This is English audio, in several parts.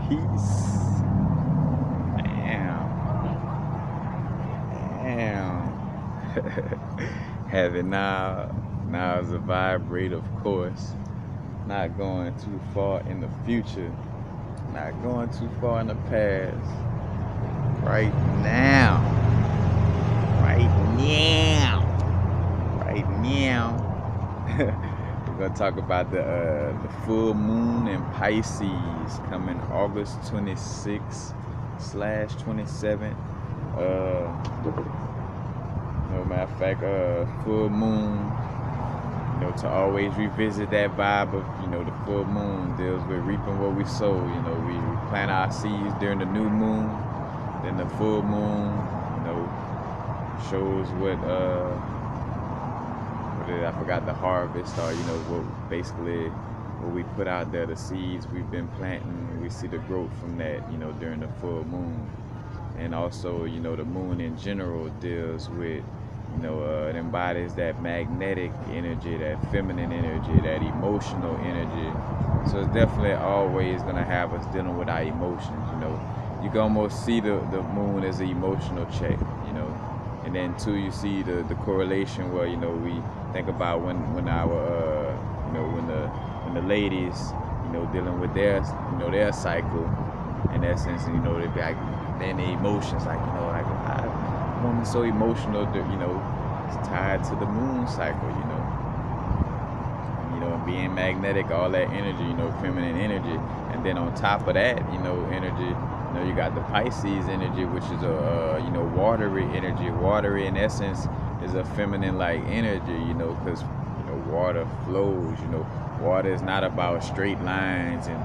Peace. Damn. Have it now. Now is a vibrate, of course. Not going too far in the future. Not going too far in the past. Right now. Right now. Right now. We're gonna talk about the full moon in Pisces coming August 26/27th. No matter of fact, full moon. To always revisit that vibe of the full moon deals with reaping what we sow. We plant our seeds during the new moon, then the full moon. Shows what I forgot, the harvest, or what basically what we put out there, the seeds we've been planting. We see the growth from that during the full moon. And also the moon in general deals with it embodies that magnetic energy, that feminine energy, that emotional energy. So it's definitely always going to have us dealing with our emotions. You can almost see the moon as an emotional check. And then too, you see the correlation where we think about when our when the ladies dealing with their cycle, in essence, they be like, then the emotions, like like a woman so emotional that it's tied to the moon cycle, being magnetic, all that energy, feminine energy. And then on top of that, energy, you got the Pisces energy, which is a watery energy. Watery in essence is a feminine like energy, because water flows. Water is not about straight lines and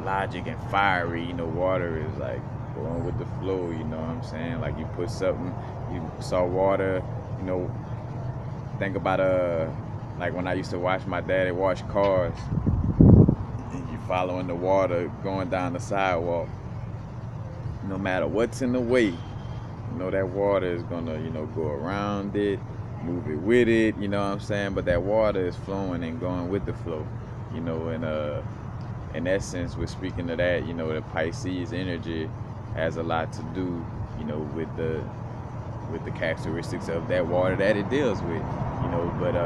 logic and fiery. Water is like going with the flow. You know what I'm saying? Like you put something, you saw water. Think about like when I used to watch my daddy wash cars. You following the water going down the sidewalk. No matter what's in the way, that water is gonna go around it, move it with it. You know what I'm saying? But that water is flowing and going with the flow. And in essence, we're speaking of that. The Pisces energy has a lot to do, with the characteristics of that water that it deals with. But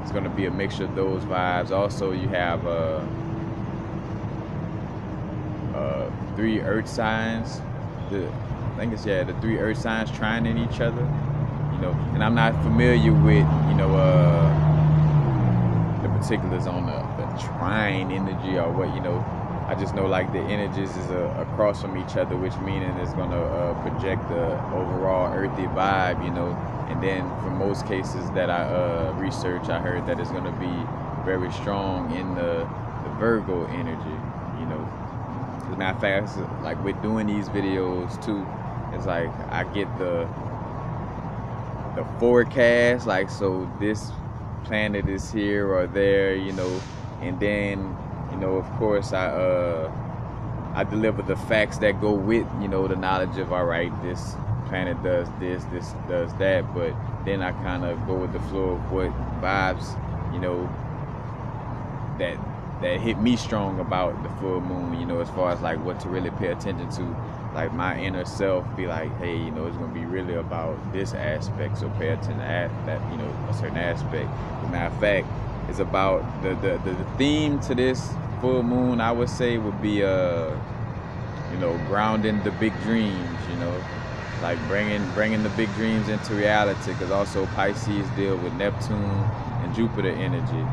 it's gonna be a mixture of those vibes. Also, you have 3 earth signs. I think it's the 3 earth signs trining each other. And I'm not familiar with the particulars on the trine energy or what. I just know like the energies is across from each other, which meaning it's gonna project the overall earthy vibe. And then for most cases that I research, I heard that it's gonna be very strong in the Virgo energy. As a matter of fact, it's like with doing these videos too, it's like I get the forecast, like, so this planet is here or there, and then of course I deliver the facts that go with the knowledge of, all right, this planet does this does that. But then I kind of go with the flow of what vibes that hit me strong about the full moon, as far as like what to really pay attention to. Like my inner self be like, hey, it's gonna be really about this aspect, so pay attention to that a certain aspect. As a matter of fact, it's about the theme to this full moon, I would say, would be grounding the big dreams, like bringing the big dreams into reality. Because also Pisces deal with Neptune and Jupiter energy.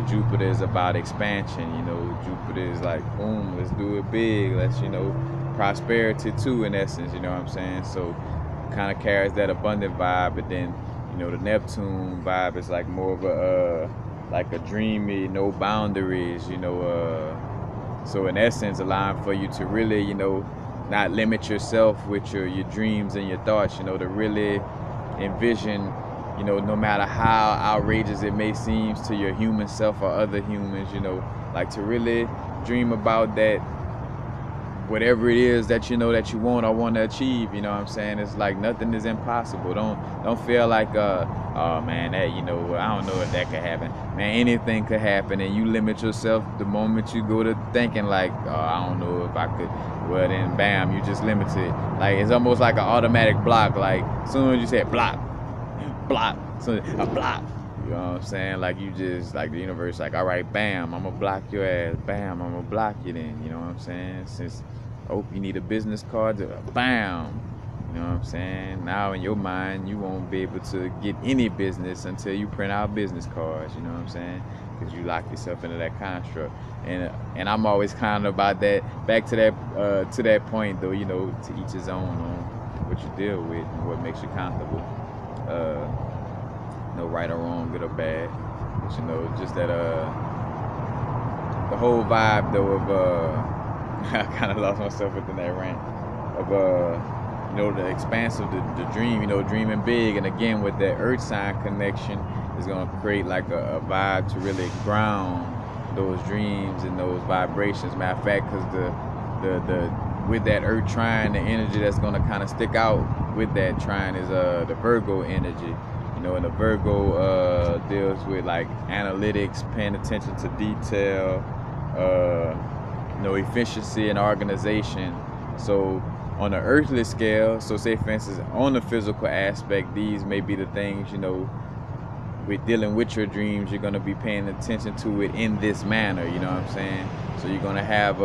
Jupiter is about expansion. Jupiter is like, boom, let's do it big. Let's prosperity too, in essence. You know what I'm saying? So kind of carries that abundant vibe. But then the Neptune vibe is like more of a like a dreamy, no boundaries. So in essence, allowing for you to really not limit yourself with your dreams and your thoughts. To really envision, no matter how outrageous it may seem to your human self or other humans, like to really dream about that whatever it is that you know that you want or want to achieve. You know what I'm saying? It's like nothing is impossible. Don't feel like oh man, that, you know, I don't know if that could happen. Man, anything could happen, and you limit yourself the moment you go to thinking like, oh, I don't know if I could. Well, then bam, you just limit it. Like it's almost like an automatic block. Like as soon as you say block, block, so a block. You know what I'm saying? Like you just, like the universe, like, all right, bam, I'm gonna block your ass. Bam, I'm gonna block you then. You know what I'm saying? Since, oh, you need a business card, bam. You know what I'm saying? Now in your mind, you won't be able to get any business until you print out business cards. You know what I'm saying? Because you lock yourself into that construct. And I'm always kind of about that. Back to that point though. You know, to each his own on what you deal with and what makes you comfortable. No right or wrong, good or bad. But you know, just that the whole vibe though of I kind of lost myself within that rant of you know, the expanse of the dream, you know, dreaming big. And again, with that earth sign connection, is going to create like a vibe to really ground those dreams and those vibrations. Matter of fact, because the with that earth trine, the energy that's going to kind of stick out with that trine is the Virgo energy. You know, and the Virgo deals with like analytics, paying attention to detail, you know, efficiency and organization. So on the earthly scale, so say for instance, on the physical aspect, these may be the things, you know, with dealing with your dreams, you're going to be paying attention to it in this manner, you know what I'm saying? So you're going to have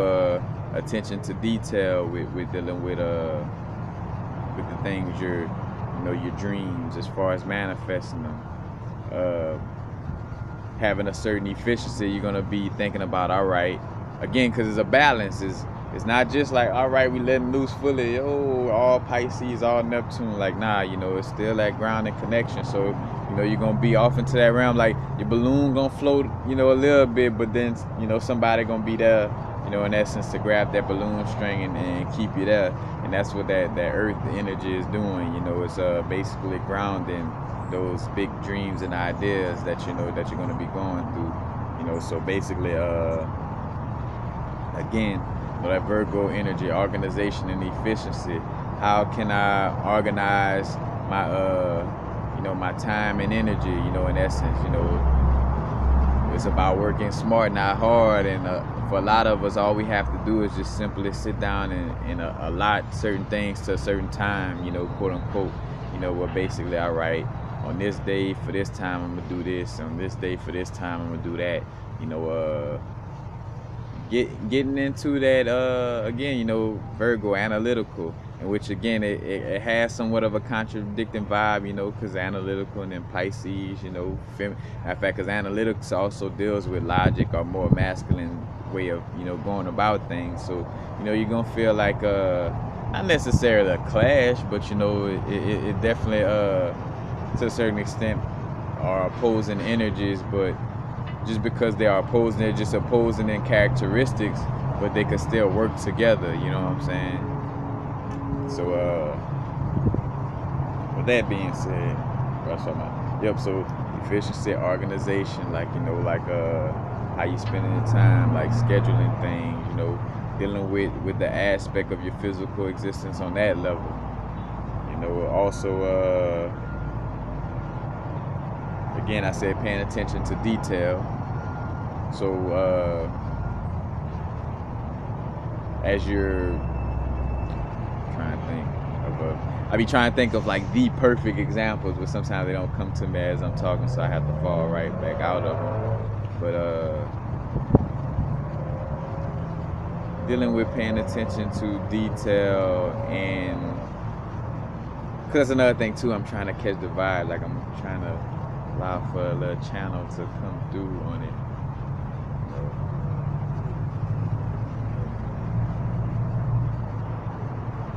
attention to detail with dealing with the things you know, your dreams, as far as manifesting them. Having a certain efficiency, you're going to be thinking about, all right, again, because it's a balance. It's not just like, all right, we letting loose fully, oh, all Pisces, all Neptune. Like, nah, you know, it's still that grounded connection. So, you know, you're going to be off into that realm. Like, your balloon going to float, you know, a little bit, but then, you know, somebody going to be there, you know, in essence, to grab that balloon string and keep you there. And that's what that earth energy is doing. You know, it's basically grounding those big dreams and ideas that, you know, that you're going to be going through. You know, so basically, again, that Virgo energy, organization and efficiency. How can I organize my you know, my time and energy? You know, in essence, you know, it's about working smart, not hard. And for a lot of us, all we have to do is just simply sit down and allot certain things to a certain time, you know, quote unquote. You know, we're basically, all right, on this day for this time I'm gonna do this, on this day for this time I'm gonna do that. You know, getting into that again, you know, Virgo analytical, in which again it has somewhat of a contradicting vibe, you know, because analytical, and then Pisces, you know, in fact, because analytics also deals with logic, or more masculine way of, you know, going about things. So, you know, you're gonna feel like not necessarily a clash, but you know, it definitely to a certain extent are opposing energies. But just because they are opposing, they're just opposing in characteristics, but they could still work together, you know what I'm saying? So with that being said, that's what I'm, yep, so efficiency, organization, like, you know, like how you spending your time, like scheduling things, you know, dealing with the aspect of your physical existence on that level. You know, also again, I said paying attention to detail. So as you're trying to think of I be trying to think of like the perfect examples, but sometimes they don't come to me as I'm talking, so I have to fall right back out of them. But dealing with paying attention to detail, and because that's another thing too, I'm trying to catch the vibe, like I'm trying to allow for a little channel to come through on it.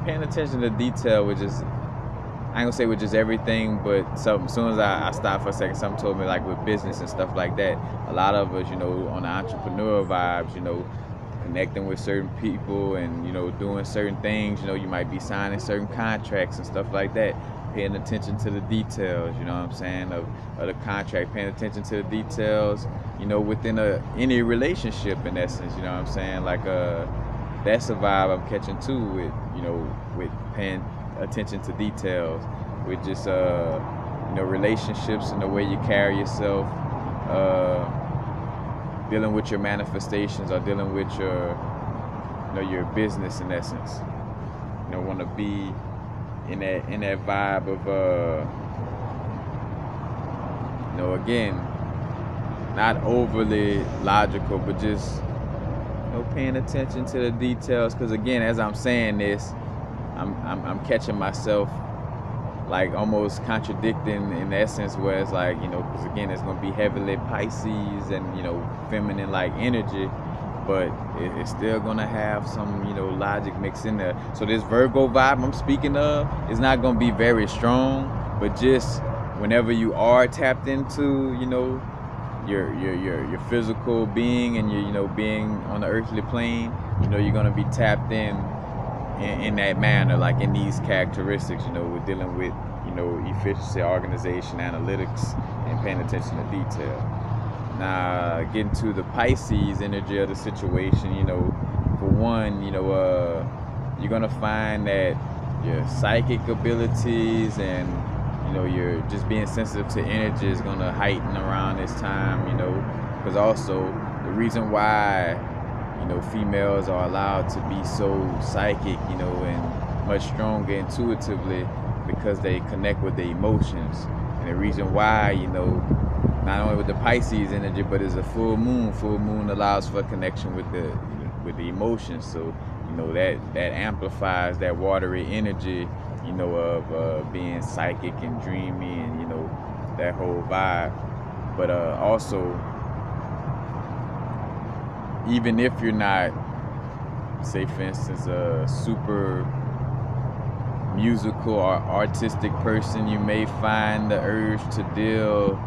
Paying attention to detail, which is, I ain't gonna say with just everything, but as soon as I stopped for a second, something told me like with business and stuff like that, a lot of us, you know, on the entrepreneur vibes, you know, connecting with certain people and, you know, doing certain things, you know, you might be signing certain contracts and stuff like that, paying attention to the details, you know what I'm saying, of the contract, paying attention to the details, you know, within any relationship in essence, you know what I'm saying, like that's a vibe I'm catching too, with with paying attention to details, with just relationships and the way you carry yourself, dealing with your manifestations, or dealing with your business in essence. Want to be in that vibe of again, not overly logical, but just paying attention to the details. Because again, as I'm saying this, I'm catching myself like almost contradicting in essence, where it's like, because again, it's going to be heavily Pisces and feminine like energy, but it's still going to have some logic mixed in there. So this Virgo vibe I'm speaking of is not going to be very strong, but just whenever you are tapped into your physical being and your being on the earthly plane, you're going to be tapped in that manner, like in these characteristics. We're dealing with efficiency, organization, analytics, and paying attention to detail. Now, getting to the Pisces energy of the situation, for one, you're gonna find that your psychic abilities and you're just being sensitive to energy is gonna heighten around this time, because also the reason why females are allowed to be so psychic, and much stronger intuitively, because they connect with the emotions. And the reason why, not only with the Pisces energy, but it's a full moon. Full moon allows for connection with the emotions. So, that amplifies that watery energy, of being psychic and dreamy and, that whole vibe. But also, even if you're not, say for instance, a super musical or artistic person, you may find the urge to deal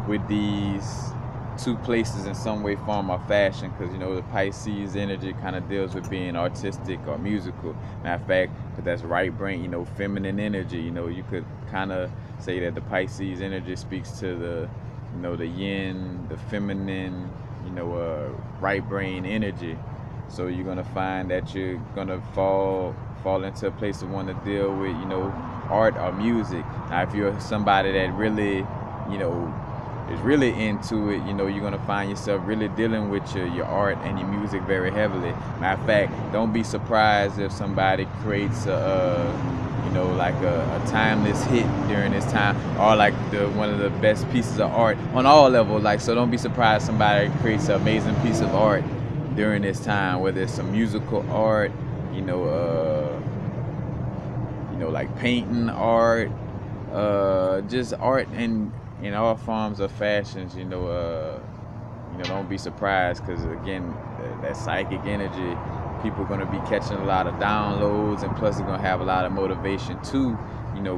with these two places in some way, form, or fashion, because the Pisces energy kind of deals with being artistic or musical. Matter of fact, because that's right brain, feminine energy. You could kind of say that the Pisces energy speaks to the the yin, the feminine, right brain energy. So you're gonna find that you're gonna fall into a place of wanting to deal with art or music. Now, if you're somebody that really is really into it, you're gonna find yourself really dealing with your art and your music very heavily. Matter of fact, don't be surprised if somebody creates like a timeless hit during this time, or like one of the best pieces of art on all levels. Like, so don't be surprised somebody creates an amazing piece of art during this time, whether it's some musical art, like painting art, just art in all forms of fashions. Don't be surprised, because again, that psychic energy, people are going to be catching a lot of downloads, and plus they're going to have a lot of motivation to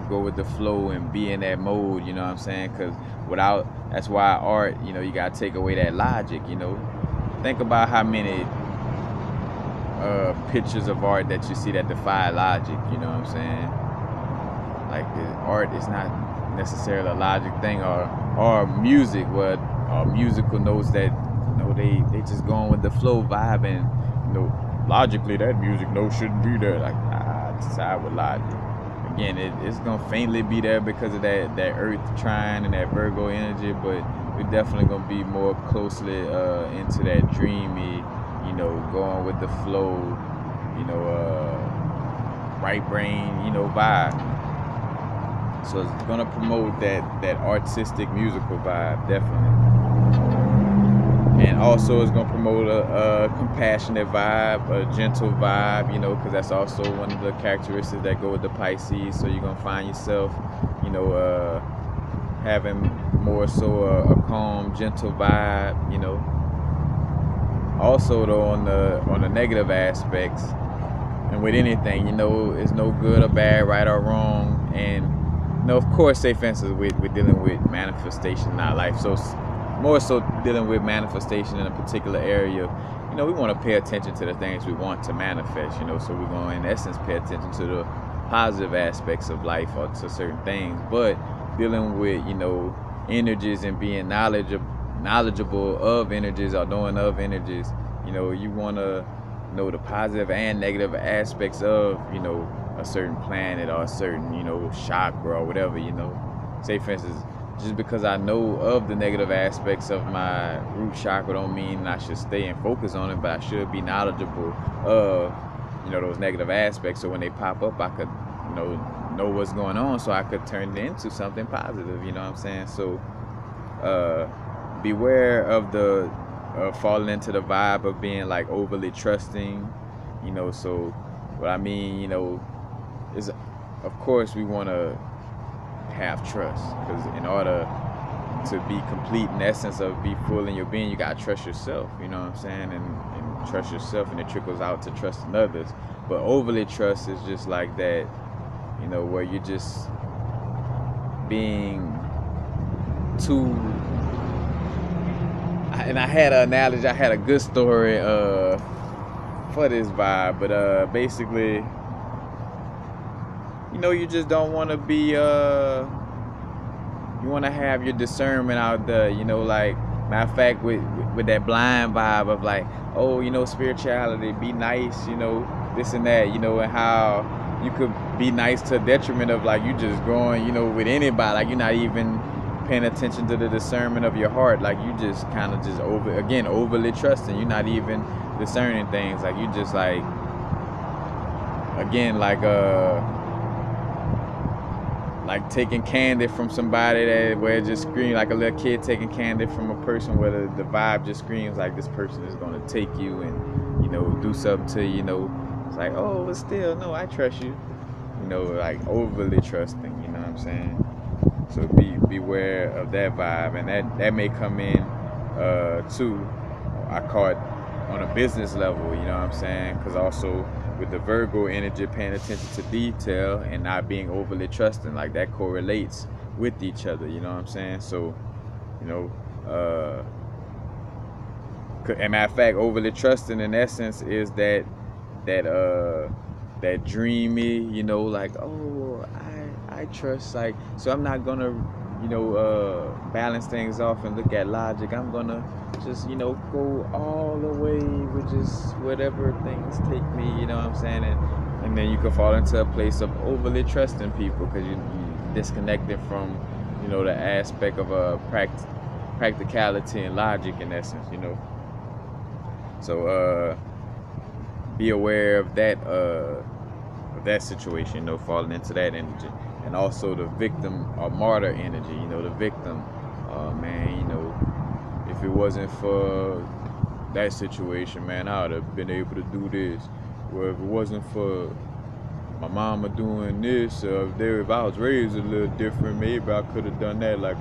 go with the flow and be in that mode. You know what I'm saying? Because that's why art, you got to take away that logic. Think about how many pictures of art that you see that defy logic. You know what I'm saying? Like, art is not necessarily a logic thing, or music, where musical notes that they just going with the flow vibe, and logically that music note shouldn't be there. Like, decide with logic. Again, it's gonna faintly be there because of that Earth trine and that Virgo energy, but we're definitely gonna be more closely into that dreamy, going with the flow, right brain, vibe. So it's gonna promote that artistic musical vibe, definitely. And also it's gonna promote a compassionate vibe, a gentle vibe, because that's also one of the characteristics that go with the Pisces. So you're gonna find yourself, having more so a calm, gentle vibe, Also though, on the negative aspects, and with anything, it's no good or bad, right or wrong. And of course, say for instance, we're dealing with manifestation in our life, so more so dealing with manifestation in a particular area. We want to pay attention to the things we want to manifest, so we're going to, in essence, pay attention to the positive aspects of life, or to certain things. But dealing with energies and being knowledgeable of energies, or knowing of energies, you want to know the positive and negative aspects of, a certain planet or a certain, chakra or whatever, Say for instance, just because I know of the negative aspects of my root chakra don't mean I should stay and focus on it, but I should be knowledgeable of, those negative aspects. So when they pop up, I could, know what's going on, so I could turn it into something positive, you know what I'm saying? So beware of the falling into the vibe of being like overly trusting, so what I mean, is, of course we want to have trust, because in order to be complete in essence of be full in your being, you gotta trust yourself, you know what I'm saying, and trust yourself, and it trickles out to trusting others. But overly trust is just like that, where you're just being too. And I had an analogy, I had a good story for this vibe, but basically, you just don't want to be, you want to have your discernment out there, like, matter of fact, with that blind vibe of like, oh, spirituality, be nice, this and that, and how you could be nice to a detriment of like you just growing, with anybody, like you're not even paying attention to the discernment of your heart, like you just kind of just overly trusting, you're not even discerning things, like you just like, again, like taking candy from somebody where it just screams, like a little kid taking candy from a person where the vibe just screams like this person is going to take you and, do something to you, it's like, oh, but still, no, I trust you, like overly trusting, you know what I'm saying? So beware of that vibe, and that may come in too, I call it on a business level, you know what I'm saying? Because also with the Virgo energy, paying attention to detail and not being overly trusting, like that correlates with each other, you know what I'm saying? So, and matter of fact, overly trusting in essence is that dreamy, like, oh, I trust, like, so I'm not gonna, balance things off and look at logic. I'm gonna just, go all the way with just whatever things take me, you know what I'm saying? And then you can fall into a place of overly trusting people because you disconnected from, the aspect of practicality and logic in essence, So be aware of that situation, falling into that energy. And also the victim or martyr energy, the victim, man, if it wasn't for that situation, man, I would have been able to do this. Well, if it wasn't for my mama doing this, if I was raised a little different, maybe I could have done that. Like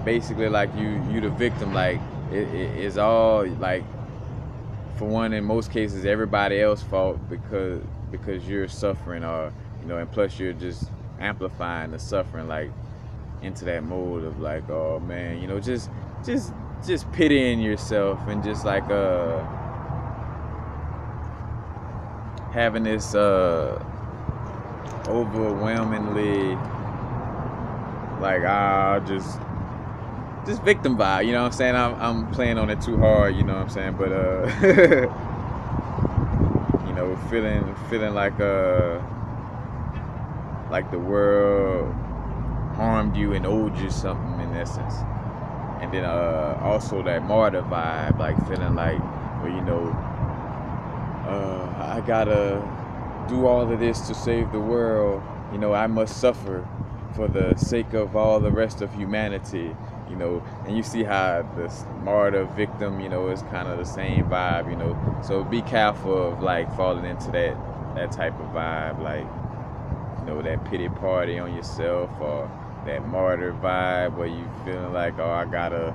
basically, like you the victim. Like it's all like, for one, in most cases, everybody else's fault because you're suffering, or and plus you're just amplifying the suffering, like into that mode of like, oh man, just pitying yourself and just like having this overwhelmingly like just victim vibe, you know what I'm saying? I'm playing on it too hard, you know what I'm saying? But feeling like the world harmed you and owed you something in essence. And then also that martyr vibe, like feeling like, well, I gotta do all of this to save the world, I must suffer for the sake of all the rest of humanity, and you see how this martyr victim, is kind of the same vibe, so be careful of like falling into that type of vibe, like, that pity party on yourself, or that martyr vibe where you feeling like, oh, I gotta,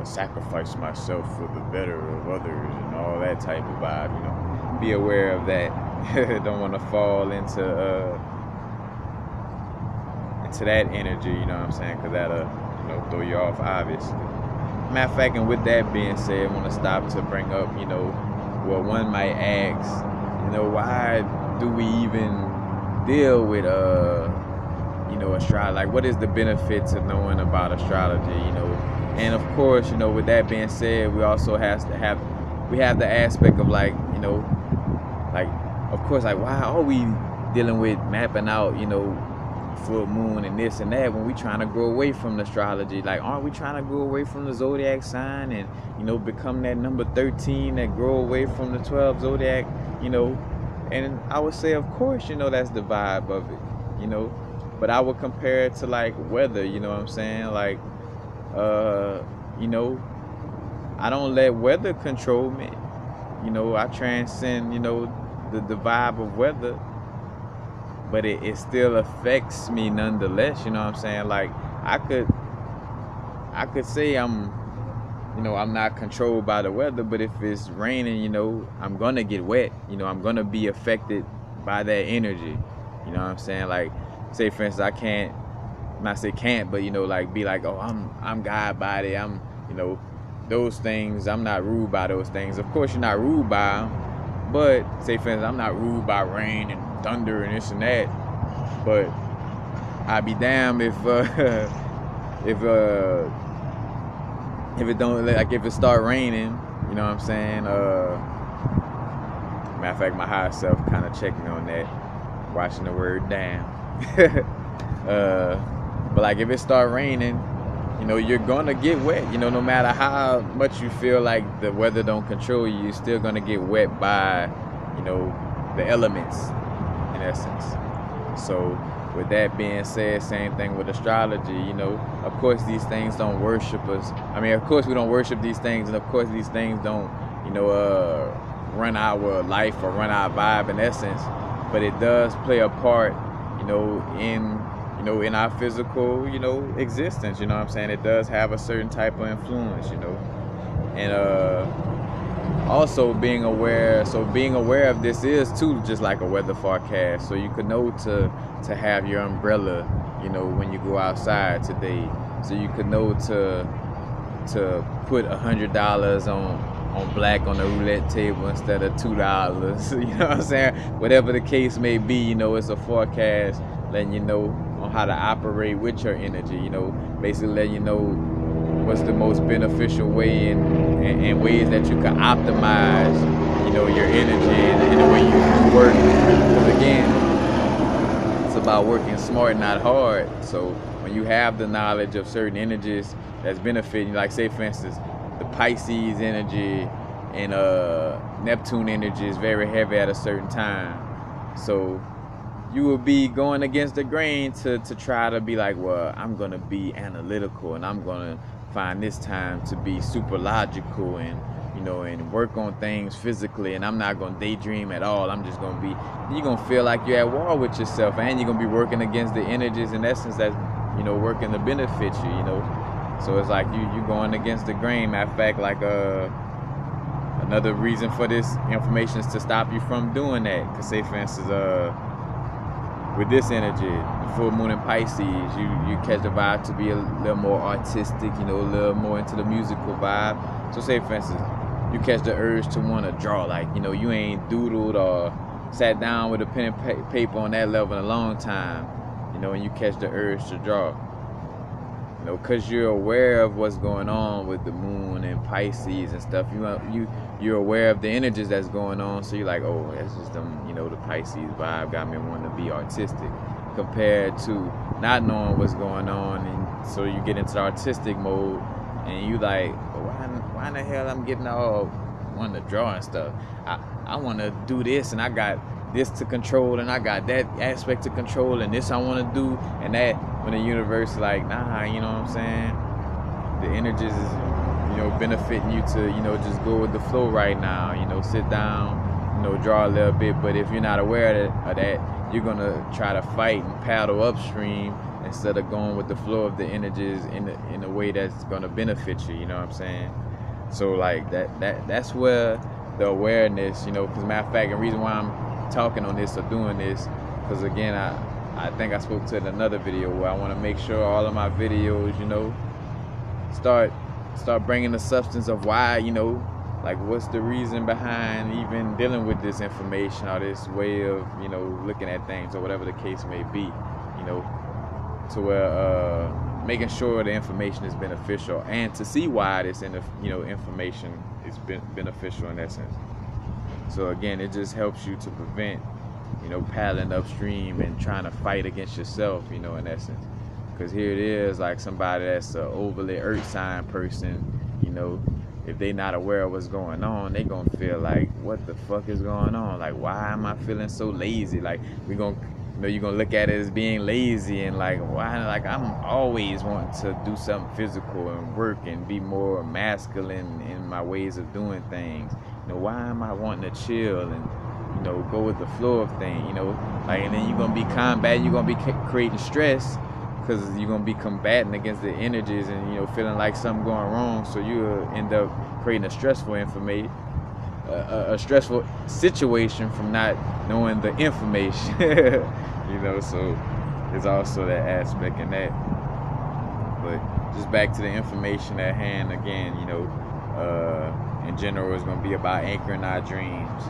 sacrifice myself for the better of others and all that type of vibe, be aware of that. Don't want to fall into that energy, you know what I'm saying, because that'll, throw you off, obviously. Matter of fact, and with that being said, I want to stop to bring up, well, one might ask, why do we even deal with astrology? Like, what is the benefit to knowing about astrology? And of course, with that being said, we also have to have we have the aspect of like, like, of course, like, why are we dealing with mapping out, full moon and this and that when we trying to grow away from astrology? Like, aren't we trying to grow away from the zodiac sign and, become that number 13 that grow away from the 12 zodiac, And I would say, of course, that's the vibe of it, But I would compare it to like weather, you know what I'm saying? Like, uh, you know, I don't let weather control me. I transcend, the vibe of weather, but it still affects me nonetheless, you know what I'm saying? Like, I could say I'm not controlled by the weather, but if it's raining, I'm gonna get wet, I'm gonna be affected by that energy. You know what I'm saying? Like, say for instance, I can't, not say can't, but like be like, oh, I'm God body, I'm, those things, I'm not ruled by those things. Of course you're not ruled by them, but say for instance, I'm not ruled by rain and thunder and this and that, but I'd be damned if if it don't, like, if it start raining, you know what I'm saying? Matter of fact, my higher self kind of checked me on that, watching the word damn. But like, if it start raining, you're gonna get wet. No matter how much you feel like the weather don't control you, you're still gonna get wet by, the elements, in essence. So with that being said, same thing with astrology. Of course these things don't worship us. I mean, of course we don't worship these things, and of course these things don't, run our life or run our vibe in essence. But it does play a part, in our physical, existence. You know what I'm saying? It does have a certain type of influence, and also being aware. So being aware of this is too just like a weather forecast. So you could know to have your umbrella, when you go outside today. So you could know to put $100 on black on the roulette table instead of $2. You know what I'm saying? Whatever the case may be, it's a forecast letting you know on how to operate with your energy. Basically letting you know what's the most beneficial way and ways that you can optimize, your energy and the way you work. Because again, it's about working smart, not hard. So when you have the knowledge of certain energies that's benefiting, like say for instance, the Pisces energy and Neptune energy is very heavy at a certain time. So you will be going against the grain to try to be like, well, I'm going to be analytical and I'm going to find this time to be super logical and, and work on things physically, and I'm not going to daydream at all. I'm just going to be, you're going to feel like you're at war with yourself, and you're going to be working against the energies in essence that's, working to benefit you, So it's like you going against the grain. Matter of fact, like another reason for this information is to stop you from doing that. Because say for instance, with this energy, the full moon in Pisces, you catch the vibe to be a little more artistic, a little more into the musical vibe. So say for instance, you catch the urge to want to draw, like, you ain't doodled or sat down with a pen and paper on that level in a long time, and you catch the urge to draw. Because you're aware of what's going on with the moon and Pisces and stuff. You're aware of the energies that's going on. So you're like, oh, that's just them, the Pisces vibe got me wanting to be artistic, compared to not knowing what's going on. And so you get into the artistic mode, and you like, why in the hell I'm getting all wanting to draw and stuff? I want to do this, and I got this to control, and I got that aspect to control, and this I want to do, and that. When the universe is like, nah, you know what I'm saying? The energies is, benefiting you to, just go with the flow right now. Sit down, draw a little bit. But if you're not aware of that, you're gonna try to fight and paddle upstream instead of going with the flow of the energies in a way that's gonna benefit you. You know what I'm saying? So like that's where the awareness, because matter of fact, the reason why I'm talking on this or doing this, because again, I think I spoke to it in another video where I want to make sure all of my videos, start bringing the substance of why, like what's the reason behind even dealing with this information or this way of, looking at things or whatever the case may be, to where making sure the information is beneficial, and to see why this information is beneficial in essence. So again, it just helps you to prevent paddling upstream and trying to fight against yourself, in essence. Because here it is, like somebody that's an overly earth sign person, if they not aware of what's going on, they gonna feel like, what the fuck is going on? Like, why am I feeling so lazy? Like, you're gonna look at it as being lazy, and like, why? Like, I'm always wanting to do something physical and work and be more masculine in my ways of doing things. Why am I wanting to chill and go with the flow of things? Like, and then you're gonna be combating, you're gonna be creating stress, because you're gonna be combating against the energies and feeling like something going wrong. So you'll end up creating a stressful a stressful situation from not knowing the information. So there's also that aspect in that. But just back to the information at hand again, in general, it's gonna be about anchoring our dreams.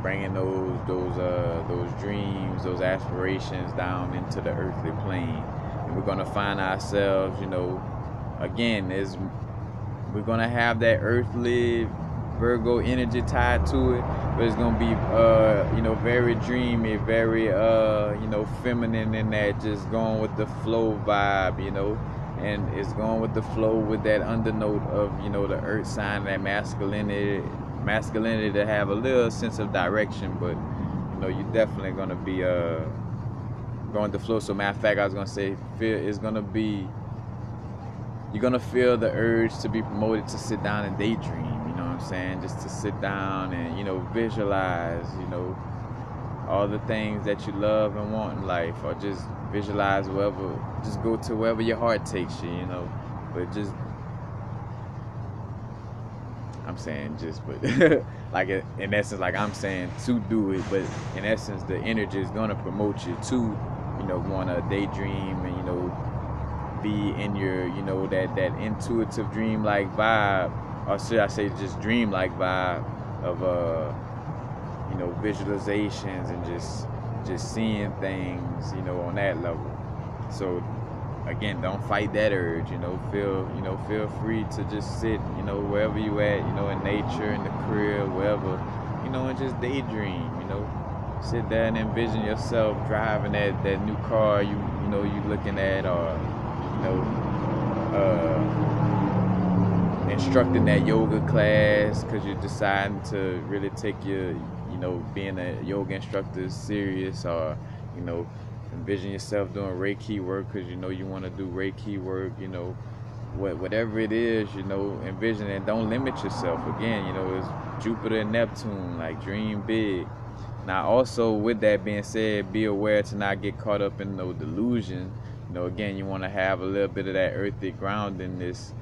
Bringing those dreams, those aspirations down into the earthly plane, and we're gonna find ourselves, again, we're gonna have that earthly Virgo energy tied to it, but it's gonna be very dreamy, very feminine in that, just going with the flow vibe, and it's going with the flow with that undernote of the earth sign, that masculinity to have a little sense of direction. But you're definitely gonna be going to flow. So matter of fact, I was gonna say, you're gonna feel the urge to be promoted to sit down and daydream, you know what I'm saying? Just to sit down and visualize all the things that you love and want in life, or just visualize wherever, just go to wherever your heart takes you, but just, I'm saying just, but like in essence, like I'm saying to do it, but in essence, the energy is gonna promote you to, want to daydream and be in your, that intuitive dream-like vibe, or should I say just dream-like vibe of visualizations and just seeing things, on that level. So again, don't fight that urge, feel free to just sit, wherever you at, in nature, in the crib, wherever, and just daydream, sit there and envision yourself driving that new car you looking at, or instructing that yoga class because you're deciding to really take your, being a yoga instructor serious, or envision yourself doing Reiki work because you want to do Reiki work, whatever it is, envision it. Don't limit yourself. Again, it's Jupiter and Neptune, like dream big. Now also, with that being said, be aware to not get caught up in no delusion. Again, you want to have a little bit of that earthy groundedness,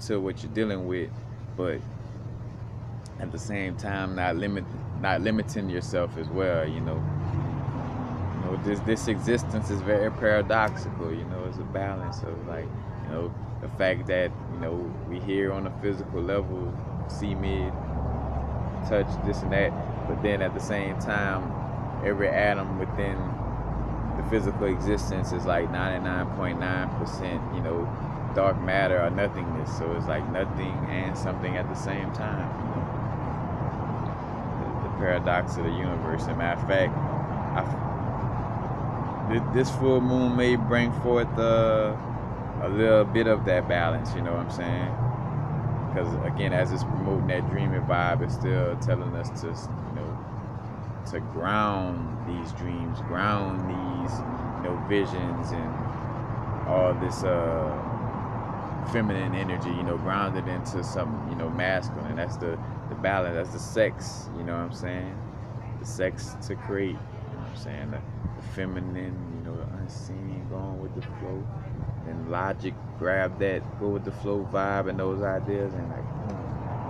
to what you're dealing with, but at the same time, not limiting yourself as well. This existence is very paradoxical. It's a balance of, like, the fact that we here on a physical level, see me, touch this and that, but then at the same time, every atom within the physical existence is like 99.9%, dark matter or nothingness. So it's like nothing and something at the same time. The paradox of the universe. As a matter of fact, this full moon may bring forth a little bit of that balance. You know what I'm saying? Because again, as it's promoting that dreamy vibe, it's still telling us to, to ground these dreams, ground these, visions and all this feminine energy, grounded into something, masculine. That's the balance. That's the sex. You know what I'm saying? The sex to create. You know what I'm saying? The feminine, the unseen, going with the flow. And logic, grab that, go with the flow vibe and those ideas, and like,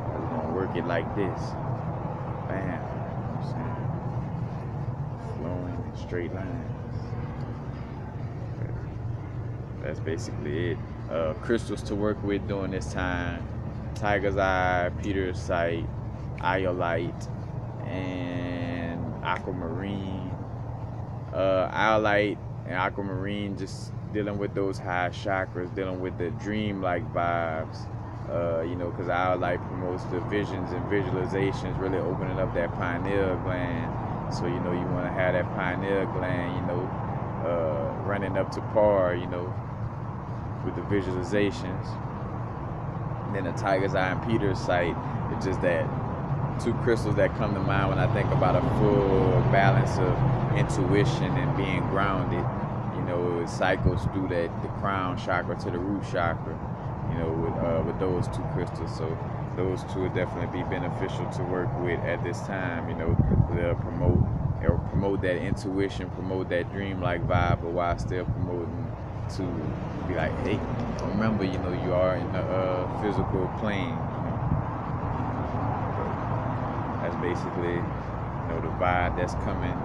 we're gonna work it like this. Bam. You know what I'm saying? Flowing in straight lines. That's basically it. Crystals to work with during this time: tiger's eye, Peter's sight, iolite, and aquamarine. Iolite and aquamarine, just dealing with those high chakras, dealing with the dream-like vibes. You know, because our light promotes the visions and visualizations, really opening up that pineal gland. So, you know, you want to have that pineal gland, you know, running up to par, you know, with the visualizations. And then the tiger's eye and Peter's sight, it's just that two crystals that come to mind when I think about a full balance of intuition and being grounded. You know, it cycles through the crown chakra to the root chakra, you know, with those two crystals. So those two would definitely be beneficial to work with at this time. You know, they'll promote that intuition, promote that dream-like vibe, but while still promoting to be like, hey, remember, you know, you are in the physical plane. You know, that's basically, you know, the vibe that's coming.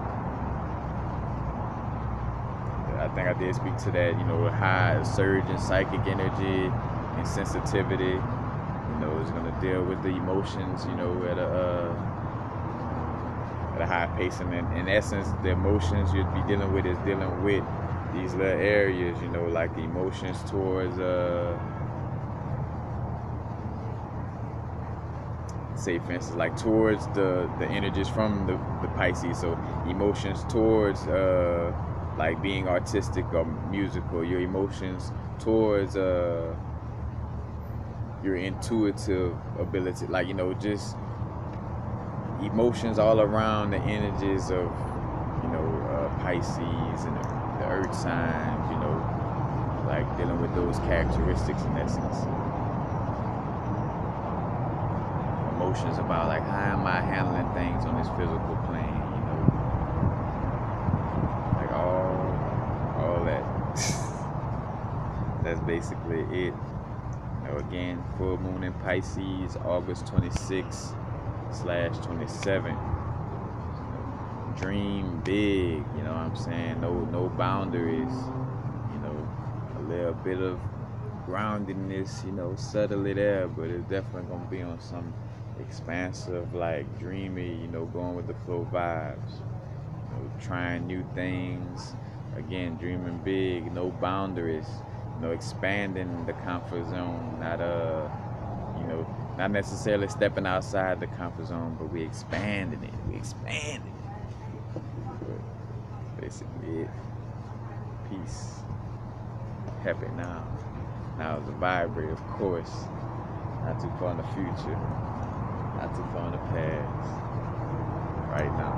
I think I did speak to that, you know, high surge in psychic energy and sensitivity. You know, it's gonna deal with the emotions, you know, at a high pace. And in essence, the emotions you'd be dealing with is dealing with these little areas, you know, like the emotions towards say for instance, like towards the energies from the Pisces. So emotions towards like being artistic or musical, your emotions towards your intuitive ability, like, you know, just emotions all around the energies of, you know, Pisces and the earth signs, you know, like dealing with those characteristics in essence. Emotions about like, how am I handling things on this physical plane, you know, like all that. That's basically it. You know, again, full moon in Pisces, August 26/27. Dream big, you know what I'm saying? No boundaries, you know, a little bit of groundedness, you know, subtly there, but it's definitely gonna be on some expansive, like dreamy, you know, going with the flow vibes, you know, trying new things, again, dreaming big, no boundaries, you know, expanding the comfort zone, not you know, not necessarily stepping outside the comfort zone, but we expanding it. But basically it. Peace. Happy now. Now it's a vibrate, of course. Not too far in the future. Not too far in the past. Right now.